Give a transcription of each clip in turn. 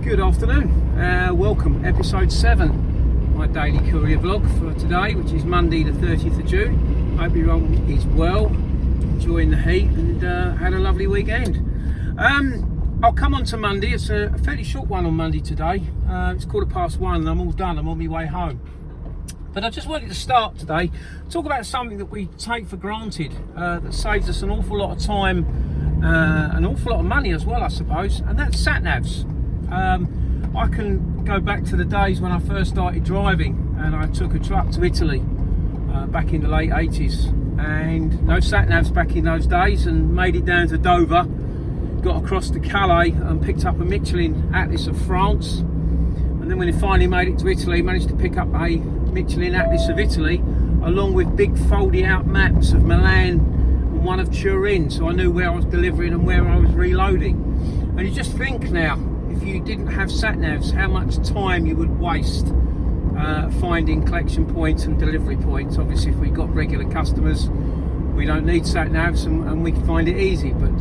Good afternoon, welcome, episode 7, my daily courier vlog for today, which is Monday the 30th of June. Hope everyone is well, enjoying the heat and had a lovely weekend. I'll come on to Monday. It's a fairly short one on Monday today. It's 1:15 and I'm all done, I'm on my way home. But I just wanted to start today, talk about something that we take for granted, that saves us an awful lot of time, an awful lot of money as well, I suppose, and that's sat-navs. I can go back to the days when I first started driving and I took a truck to Italy back in the late 80s, and no sat-navs back in those days, and made it down to Dover, got across to Calais and picked up a Michelin Atlas of France, and then when it finally made it to Italy, managed to pick up a Michelin Atlas of Italy along with big folded out maps of Milan and one of Turin, so I knew where I was delivering and where I was reloading. And you just think now, if you didn't have sat-navs, how much time you would waste finding collection points and delivery points. Obviously if we've got regular customers, we don't need sat-navs and we can find it easy, but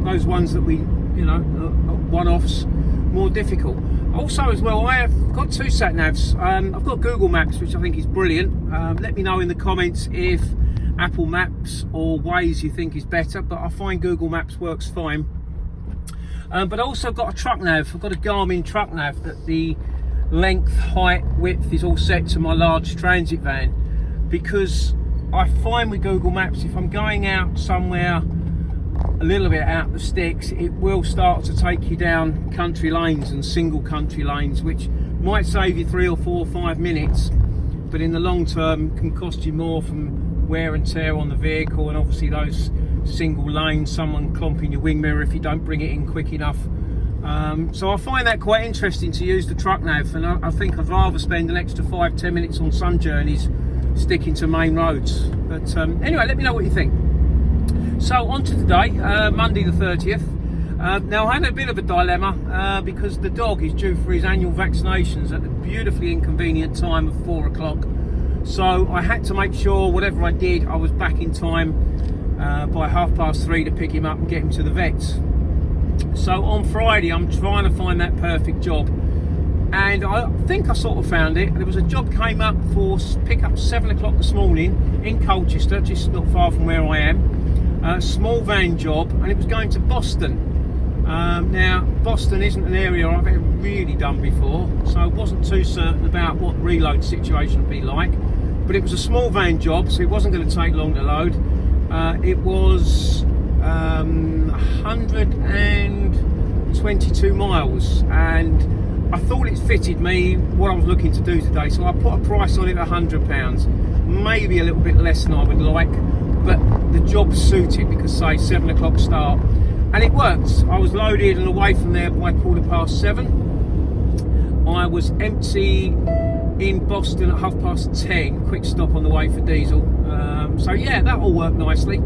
those ones that we, one-offs, more difficult. Also as well, I have got two sat-navs. I've got Google Maps, which I think is brilliant. Let me know in the comments if Apple Maps or Waze you think is better, but I find Google Maps works fine. But I also got a truck nav. I've got a Garmin truck nav that the length, height, width is all set to my large transit van, because I find with Google Maps, if I'm going out somewhere a little bit out the sticks, it will start to take you down country lanes and single country lanes, which might save you 3 or 4 or 5 minutes, but in the long term can cost you more from wear and tear on the vehicle, and obviously those single lanes, someone clomping your wing mirror if you don't bring it in quick enough. So I find that quite interesting to use the truck nav, and I think I'd rather spend an extra 5-10 minutes on some journeys sticking to main roads. But anyway, let me know what you think. So on to today, Monday the 30th. Now I had a bit of a dilemma because the dog is due for his annual vaccinations at the beautifully inconvenient time of 4 o'clock. So I had to make sure whatever I did, I was back in time by 3:30 to pick him up and get him to the vets. So on Friday I'm trying to find that perfect job, and I think I sort of found it. There was a job came up for pick up 7 o'clock this morning in Colchester, just not far from where I am. A small van job, and it was going to Boston. Now Boston isn't an area I've ever really done before, so I wasn't too certain about what the reload situation would be like, but it was a small van job, so it wasn't going to take long to load. It was 122 miles, and I thought it fitted me, what I was looking to do today, so I put a price on it at £100, maybe a little bit less than I would like, but the job suited because, say, 7 o'clock start, and it worked. I was loaded and away from there by 7:15. I was empty in Boston at 10:30, quick stop on the way for diesel. So yeah, that all worked nicely.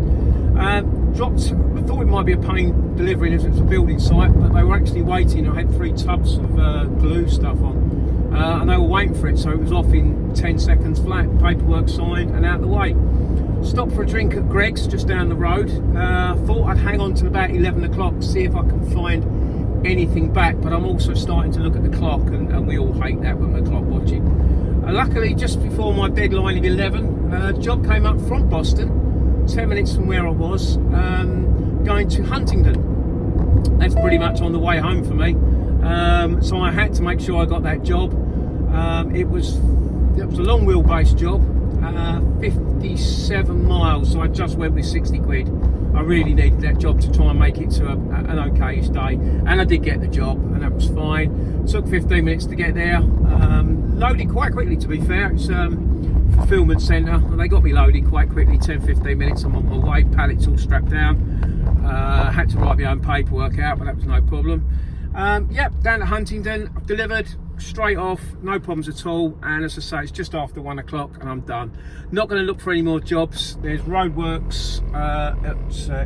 Dropped, I thought it might be a pain delivering if it was a building site, but they were actually waiting. I had 3 tubs of glue stuff on, and they were waiting for it, so it was off in 10 seconds flat, paperwork signed and out the way. Stopped for a drink at Greg's just down the road. Thought I'd hang on till about 11 o'clock to see if I can find anything back, but I'm also starting to look at the clock, and we all hate that when we're clock watching. Luckily, just before my deadline of 11, a job came up from Boston, 10 minutes from where I was, going to Huntingdon. That's pretty much on the way home for me. So I had to make sure I got that job. It was a long wheelbase job, 57 miles, so I just went with 60 quid. I really needed that job to try and make it to an okay-ish day, and I did get the job, and that was fine. Took 15 minutes to get there. Loaded quite quickly, to be fair. It's fulfillment centre, and they got me loaded quite quickly, 10-15 minutes. I'm on my way, pallets all strapped down. Had to write my own paperwork out, but that was no problem. Yep, down to Huntingdon, I've delivered straight off, no problems at all, and as I say, it's just after 1 o'clock and I'm done. Not going to look for any more jobs. There's roadworks at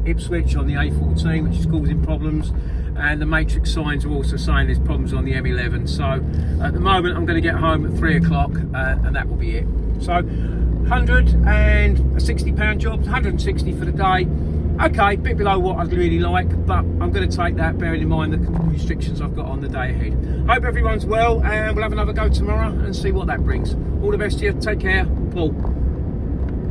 Ipswich on the A14, which is causing problems, and the matrix signs are also saying there's problems on the M11. So at the moment I'm going to get home at 3 o'clock and that will be it. So £160 job, 160 for the day. Okay, a bit below what I'd really like, but I'm going to take that, bearing in mind the restrictions I've got on the day ahead. Hope everyone's well, and we'll have another go tomorrow and see what that brings. All the best to you. Take care. Paul.